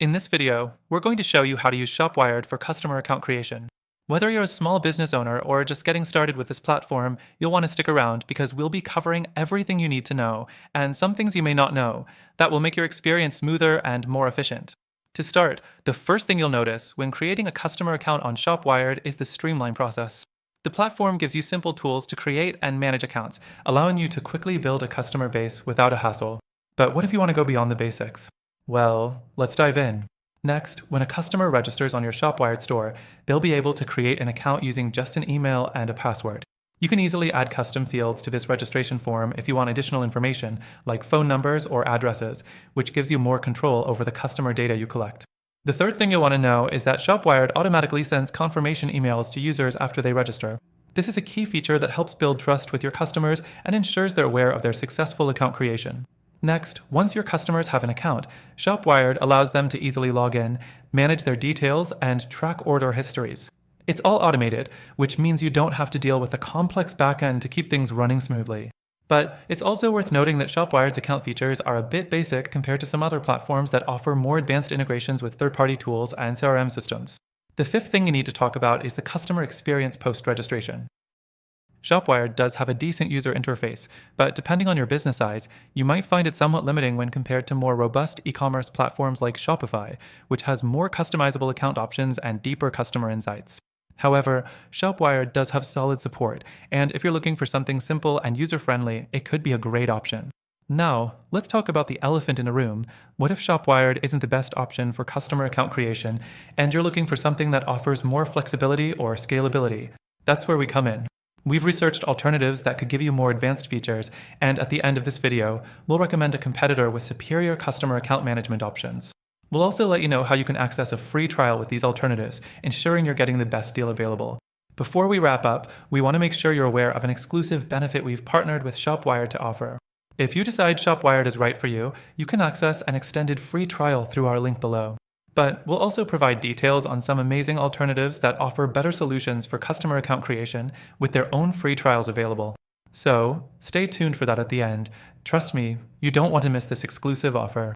In this video, we're going to show you how to use ShopWired for customer account creation. Whether you're a small business owner or just getting started with this platform, you'll want to stick around because we'll be covering everything you need to know and some things you may not know that will make your experience smoother and more efficient. To start, the first thing you'll notice when creating a customer account on ShopWired is the streamline process. The platform gives you simple tools to create and manage accounts, allowing you to quickly build a customer base without a hassle. But what if you want to go beyond the basics? Well, let's dive in. Next, when a customer registers on your ShopWired store, they'll be able to create an account using just an email and a password. You can easily add custom fields to this registration form if you want additional information, like phone numbers or addresses, which gives you more control over the customer data you collect. The third thing you'll want to know is that ShopWired automatically sends confirmation emails to users after they register. This is a key feature that helps build trust with your customers and ensures they're aware of their successful account creation. Next, once your customers have an account, ShopWired allows them to easily log in, manage their details, and track order histories. It's all automated, which means you don't have to deal with a complex backend to keep things running smoothly. But it's also worth noting that ShopWired's account features are a bit basic compared to some other platforms that offer more advanced integrations with third-party tools and CRM systems. The fifth thing you need to talk about is the customer experience post-registration. ShopWired does have a decent user interface, but depending on your business size, you might find it somewhat limiting when compared to more robust e-commerce platforms like Shopify, which has more customizable account options and deeper customer insights. However, ShopWired does have solid support, and if you're looking for something simple and user-friendly, it could be a great option. Now, let's talk about the elephant in the room. What if ShopWired isn't the best option for customer account creation, and you're looking for something that offers more flexibility or scalability? That's where we come in. We've researched alternatives that could give you more advanced features, and at the end of this video, we'll recommend a competitor with superior customer account management options. We'll also let you know how you can access a free trial with these alternatives, ensuring you're getting the best deal available. Before we wrap up, we want to make sure you're aware of an exclusive benefit we've partnered with ShopWired to offer. If you decide ShopWired is right for you, you can access an extended free trial through our link below. But we'll also provide details on some amazing alternatives that offer better solutions for customer account creation with their own free trials available. So, stay tuned for that at the end. Trust me, you don't want to miss this exclusive offer.